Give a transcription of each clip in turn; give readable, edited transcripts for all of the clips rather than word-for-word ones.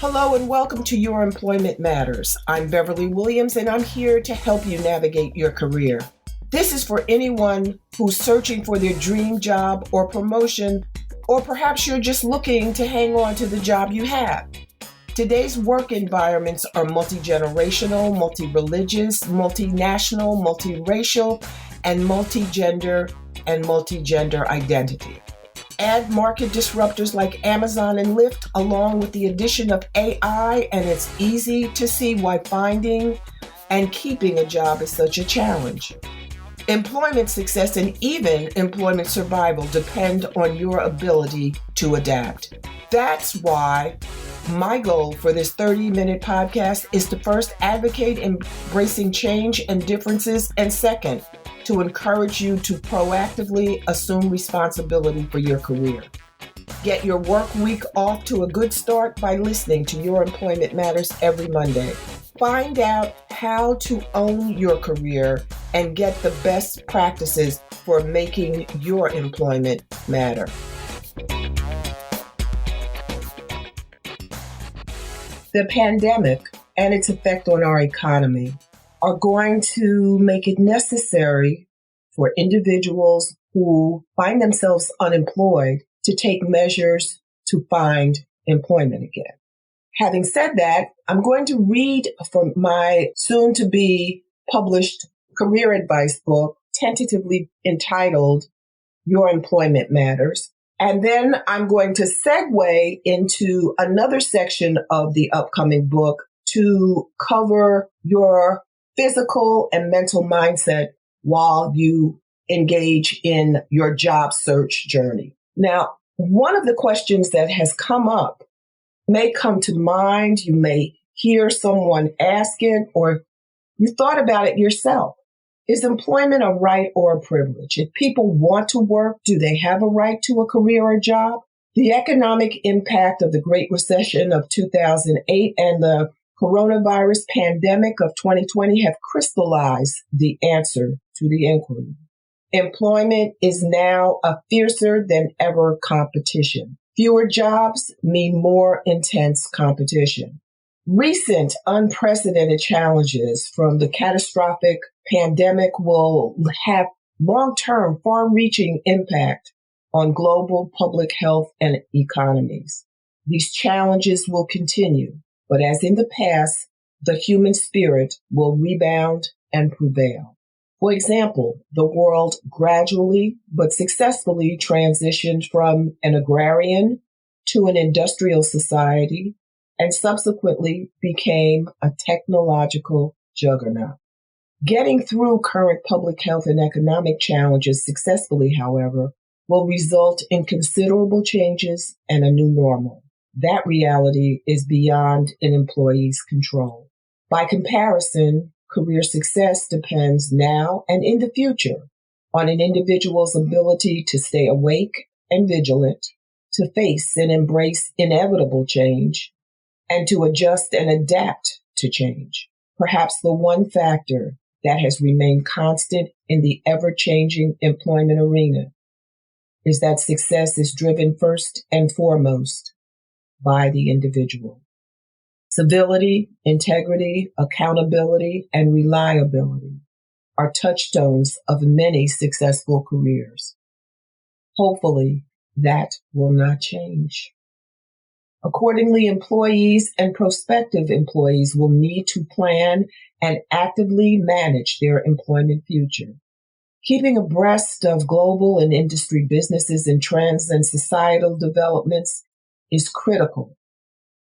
Hello and welcome to Your Employment Matters. I'm Beverly Williams and I'm here to help you navigate your career. This is for anyone who's searching for their dream job or promotion, or perhaps you're just looking to hang on to the job you have. Today's work environments are multi-generational, multi-religious, multinational, multiracial, and multi-gender identity. Add market disruptors like Amazon and Lyft, along with the addition of AI, and it's easy to see why finding and keeping a job is such a challenge. Employment success and even employment survival depend on your ability to adapt. That's why my goal for this 30-minute podcast is to first advocate embracing change and differences, and second, to encourage you to proactively assume responsibility for your career. Get your work week off to a good start by listening to Your Employment Matters every Monday. Find out how to own your career and get the best practices for making your employment matter. The pandemic and its effect on our economy are going to make it necessary for individuals who find themselves unemployed to take measures to find employment again. Having said that, I'm going to read from my soon-to-be published career advice book, tentatively entitled Your Employment Matters. And then I'm going to segue into another section of the upcoming book to cover your physical and mental mindset while you engage in your job search journey. Now, one of the questions that has come up may come to mind. You may hear someone ask it, or you thought about it yourself. Is employment a right or a privilege? If people want to work, do they have a right to a career or a job? The economic impact of the Great Recession of 2008 and the coronavirus pandemic of 2020 have crystallized the answer to the inquiry. Employment is now a fiercer than ever competition. Fewer jobs mean more intense competition. Recent unprecedented challenges from the catastrophic pandemic will have long-term, far-reaching impact on global public health and economies. These challenges will continue, but as in the past, the human spirit will rebound and prevail. For example, the world gradually but successfully transitioned from an agrarian to an industrial society and subsequently became a technological juggernaut. Getting through current public health and economic challenges successfully, however, will result in considerable changes and a new normal. That reality is beyond an employee's control. By comparison, career success depends now and in the future on an individual's ability to stay awake and vigilant, to face and embrace inevitable change, and to adjust and adapt to change. Perhaps the one factor that has remained constant in the ever-changing employment arena is that success is driven first and foremost by the individual. Civility, integrity, accountability, and reliability are touchstones of many successful careers. Hopefully, that will not change. Accordingly, employees and prospective employees will need to plan and actively manage their employment future. Keeping abreast of global and industry businesses and trends and societal developments is critical.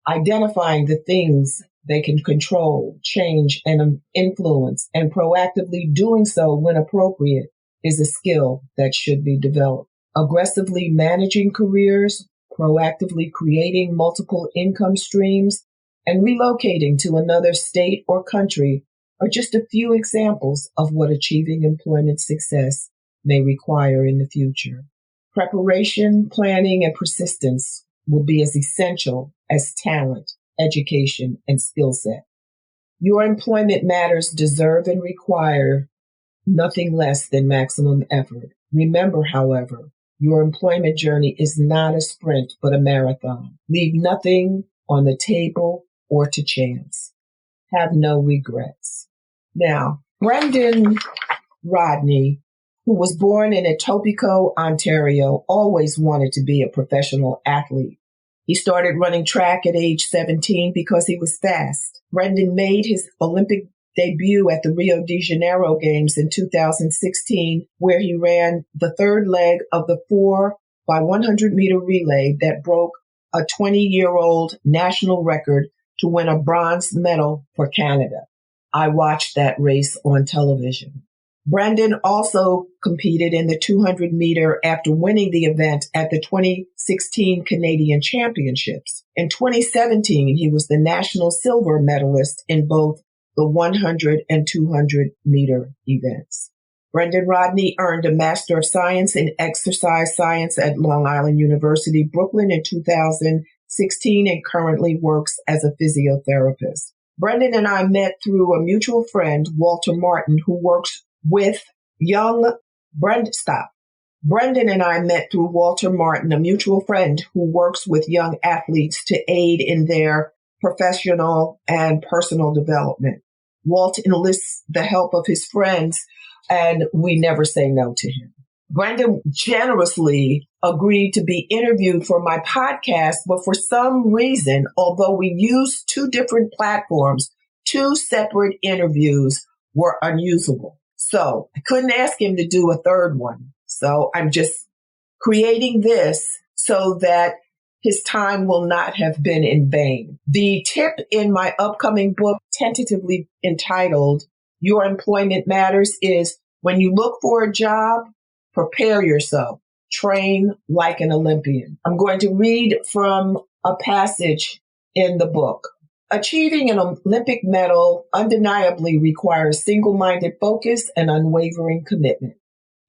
Identifying the things they can control, change, and influence, and proactively doing so when appropriate is a skill that should be developed. Aggressively managing careers, proactively creating multiple income streams, and relocating to another state or country are just a few examples of what achieving employment success may require in the future. Preparation, planning, and persistence will be as essential as talent, education, and skill set. Your employment matters deserve and require nothing less than maximum effort. Remember, however, your employment journey is not a sprint, but a marathon. Leave nothing on the table or to chance. Have no regrets. Now, Brenden Rodney, who was born in Etobicoke, Ontario, always wanted to be a professional athlete. He started running track at age 17 because he was fast. Brenden made his Olympic debut at the Rio de Janeiro Games in 2016, where he ran the third leg of the 4x100-meter relay that broke a 20-year-old national record to win a bronze medal for Canada. I watched that race on television. Brenden also competed in the 200-meter after winning the event at the 2016 Canadian Championships. In 2017, he was the national silver medalist in both the 100 and 200-meter events. Brenden Rodney earned a Master of Science in Exercise Science at Long Island University, Brooklyn in 2016 and currently works as a physiotherapist. Brenden and I met through a mutual friend, Walter Martin, who works with young Brenden and I met through Walter Martin, a mutual friend who works with young athletes to aid in their professional and personal development. Walt enlists the help of his friends, and we never say no to him. Brenden generously agreed to be interviewed for my podcast, but for some reason, although we used two different platforms, two separate interviews were unusable. So I couldn't ask him to do a third one. So I'm just creating this so that his time will not have been in vain. The tip in my upcoming book, tentatively entitled Your Employment Matters, is when you look for a job, prepare yourself. Train like an Olympian. I'm going to read from a passage in the book. Achieving an Olympic medal undeniably requires single-minded focus and unwavering commitment.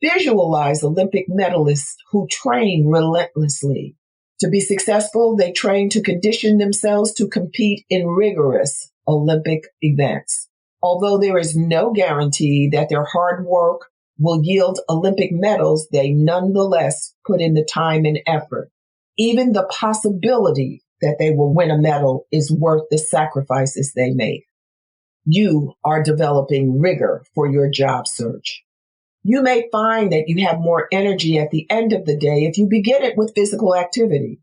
Visualize Olympic medalists who train relentlessly. To be successful, they train to condition themselves to compete in rigorous Olympic events. Although there is no guarantee that their hard work will yield Olympic medals, they nonetheless put in the time and effort. Even the possibility that they will win a medal is worth the sacrifices they make. You are developing rigor for your job search. You may find that you have more energy at the end of the day if you begin it with physical activity.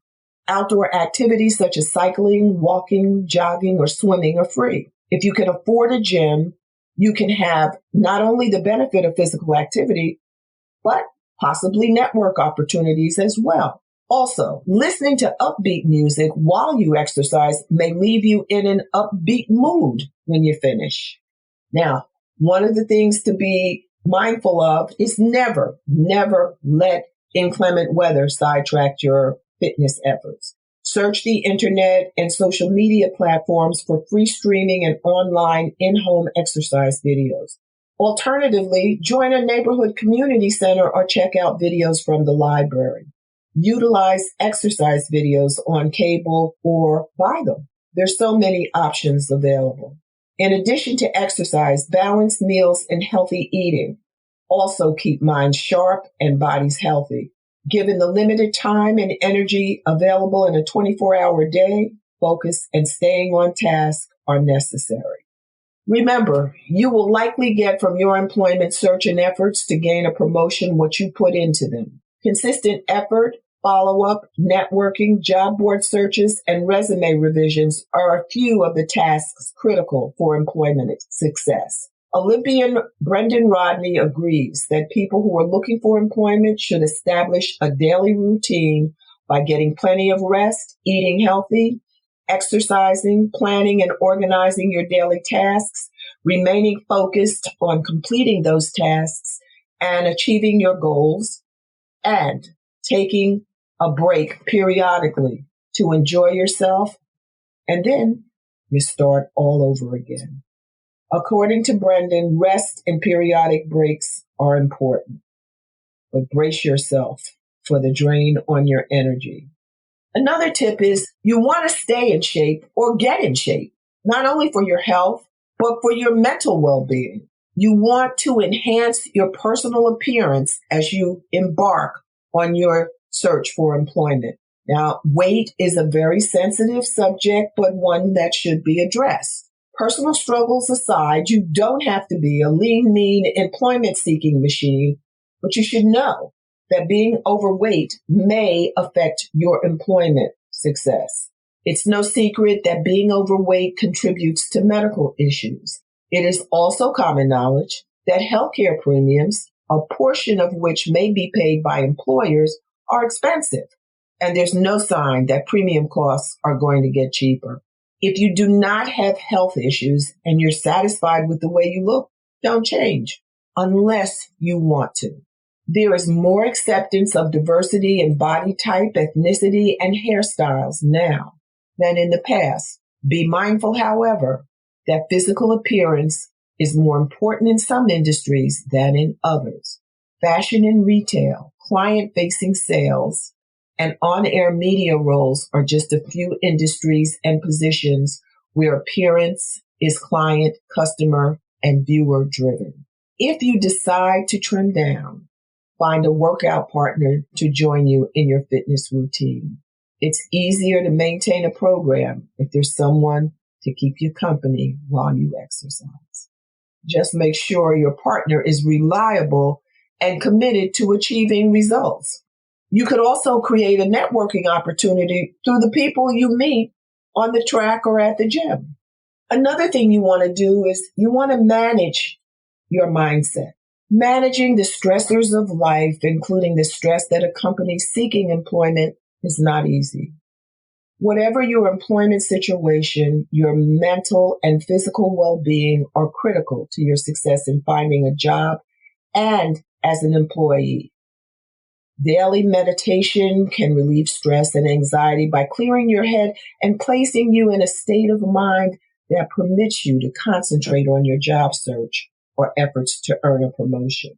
Outdoor activities such as cycling, walking, jogging, or swimming are free. If you can afford a gym, you can have not only the benefit of physical activity, but possibly network opportunities as well. Also, listening to upbeat music while you exercise may leave you in an upbeat mood when you finish. Now, one of the things to be mindful of is never let inclement weather sidetrack your fitness efforts. Search the internet and social media platforms for free streaming and online in-home exercise videos. Alternatively, join a neighborhood community center or check out videos from the library. Utilize exercise videos on cable or buy them. There's so many options available. In addition to exercise, balanced meals and healthy eating also keep minds sharp and bodies healthy. Given the limited time and energy available in a 24-hour day, focus and staying on task are necessary. Remember, you will likely get from your employment search and efforts to gain a promotion what you put into them. Consistent effort, follow-up, networking, job board searches, and resume revisions are a few of the tasks critical for employment success. Olympian Brenden Rodney agrees that people who are looking for employment should establish a daily routine by getting plenty of rest, eating healthy, exercising, planning and organizing your daily tasks, remaining focused on completing those tasks and achieving your goals, and taking a break periodically to enjoy yourself, and then you start all over again. According to Brenden, rest and periodic breaks are important, but brace yourself for the drain on your energy. Another tip is you want to stay in shape or get in shape, not only for your health, but for your mental well-being. You want to enhance your personal appearance as you embark on your search for employment. Now, weight is a very sensitive subject, but one that should be addressed. Personal struggles aside, you don't have to be a lean, mean, employment-seeking machine, but you should know that being overweight may affect your employment success. It's no secret that being overweight contributes to medical issues. It is also common knowledge that healthcare premiums, a portion of which may be paid by employers, are expensive. And there's no sign that premium costs are going to get cheaper. If you do not have health issues and you're satisfied with the way you look, don't change unless you want to. There is more acceptance of diversity in body type, ethnicity, and hairstyles now than in the past. Be mindful, however, that physical appearance is more important in some industries than in others. Fashion and retail, client-facing sales, and on-air media roles are just a few industries and positions where appearance is client, customer, and viewer driven. If you decide to trim down, find a workout partner to join you in your fitness routine. It's easier to maintain a program if there's someone to keep you company while you exercise. Just make sure your partner is reliable and committed to achieving results. You could also create a networking opportunity through the people you meet on the track or at the gym. Another thing you want to do is you want to manage your mindset. Managing the stressors of life, including the stress that accompanies seeking employment, is not easy. Whatever your employment situation, your mental and physical well-being are critical to your success in finding a job and as an employee. Daily meditation can relieve stress and anxiety by clearing your head and placing you in a state of mind that permits you to concentrate on your job search or efforts to earn a promotion.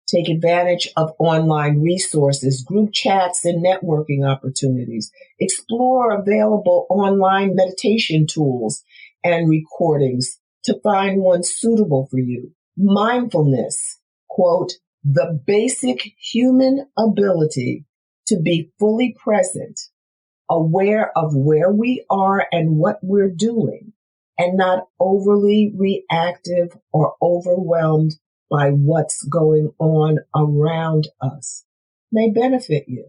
Take advantage of online resources, group chats, and networking opportunities. Explore available online meditation tools and recordings to find one suitable for you. Mindfulness, quote, the basic human ability to be fully present, aware of where we are and what we're doing, and not overly reactive or overwhelmed by what's going on around us, may benefit you.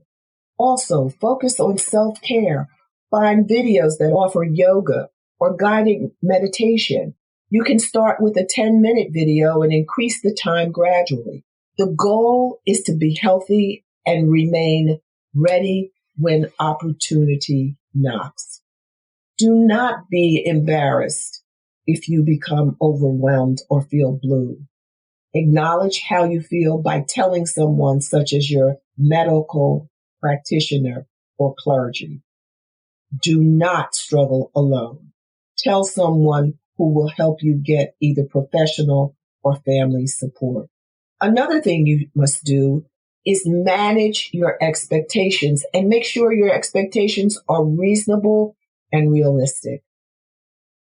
Also, focus on self-care. Find videos that offer yoga or guided meditation. You can start with a 10-minute video and increase the time gradually. The goal is to be healthy and remain ready when opportunity knocks. Do not be embarrassed if you become overwhelmed or feel blue. Acknowledge how you feel by telling someone such as your medical practitioner or clergy. Do not struggle alone. Tell someone who will help you get either professional or family support. Another thing you must do is manage your expectations and make sure your expectations are reasonable and realistic.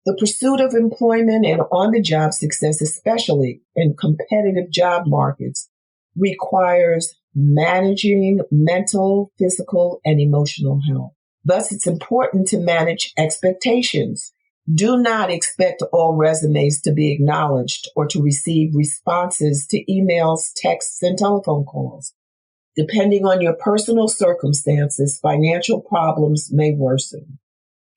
The pursuit of employment and on-the-job success, especially in competitive job markets, requires managing mental, physical, and emotional health. Thus, it's important to manage expectations. Do not expect all resumes to be acknowledged or to receive responses to emails, texts, and telephone calls. Depending on your personal circumstances, financial problems may worsen.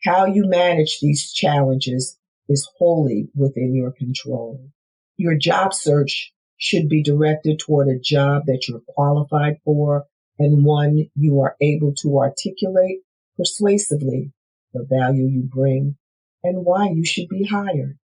How you manage these challenges is wholly within your control. Your job search should be directed toward a job that you're qualified for and one you are able to articulate persuasively the value you bring and why you should be hired.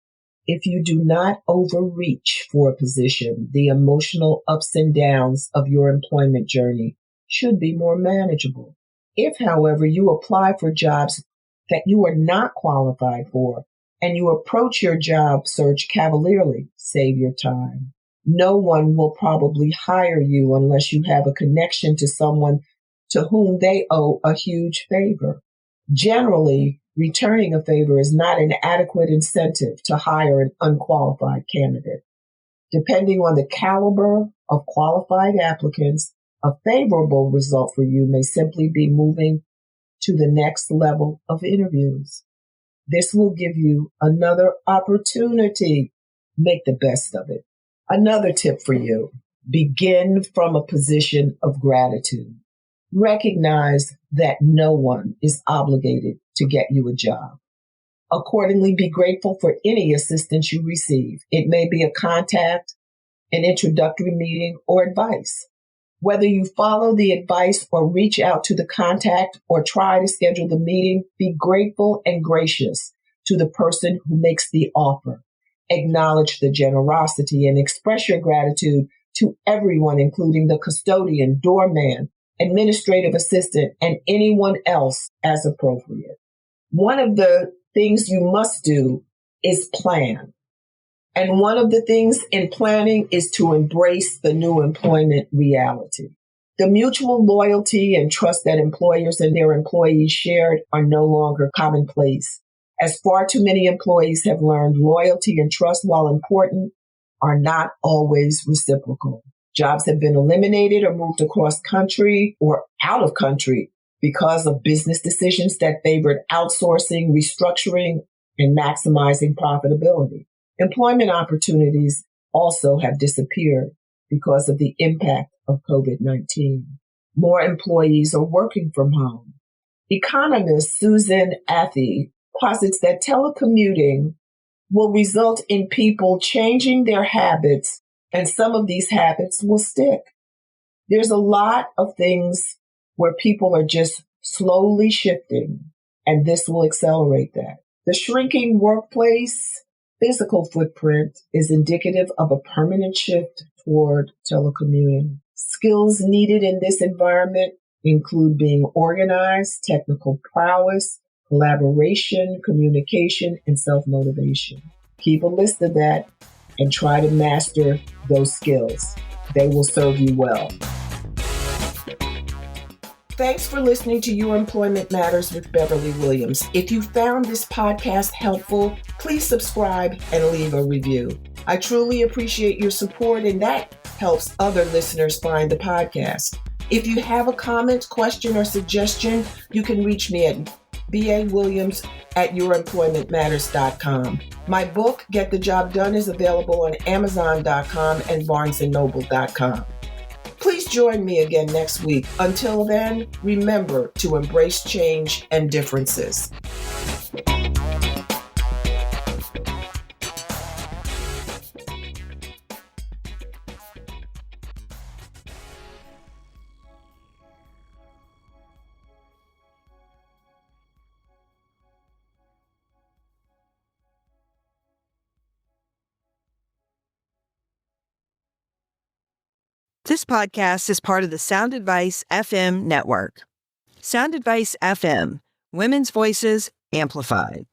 If you do not overreach for a position, the emotional ups and downs of your employment journey should be more manageable. If, however, you apply for jobs that you are not qualified for and you approach your job search cavalierly, save your time. No one will probably hire you unless you have a connection to someone to whom they owe a huge favor. Generally, returning a favor is not an adequate incentive to hire an unqualified candidate. Depending on the caliber of qualified applicants, a favorable result for you may simply be moving to the next level of interviews. This will give you another opportunity. Make the best of it. Another tip for you: begin from a position of gratitude. Recognize that no one is obligated to get you a job. Accordingly, be grateful for any assistance you receive. It may be a contact, an introductory meeting, or advice. Whether you follow the advice or reach out to the contact or try to schedule the meeting, be grateful and gracious to the person who makes the offer. Acknowledge the generosity and express your gratitude to everyone, including the custodian, doorman, administrative assistant, and anyone else as appropriate. One of the things you must do is plan. And one of the things in planning is to embrace the new employment reality. The mutual loyalty and trust that employers and their employees shared are no longer commonplace, as far too many employees have learned loyalty and trust, while important, are not always reciprocal. Jobs have been eliminated or moved across country or out of country because of business decisions that favored outsourcing, restructuring, and maximizing profitability. Employment opportunities also have disappeared because of the impact of COVID-19. More employees are working from home. Economist Susan Athey posits that telecommuting will result in people changing their habits, and some of these habits will stick. There's a lot of things where people are just slowly shifting, and this will accelerate that. The shrinking workplace physical footprint is indicative of a permanent shift toward telecommuting. Skills needed in this environment include being organized, technical prowess, collaboration, communication, and self-motivation. Keep a list of that and try to master those skills. They will serve you well. Thanks for listening to Your Employment Matters with Beverly Williams. If you found this podcast helpful, please subscribe and leave a review. I truly appreciate your support, and that helps other listeners find the podcast. If you have a comment, question, or suggestion, you can reach me at baWilliams@youremploymentmatters.com. My book, Get the Job Done, is available on Amazon.com and BarnesandNoble.com. Please join me again next week. Until then, remember to embrace change and differences. This podcast is part of the Sound Advice FM network. Sound Advice FM, women's voices amplified.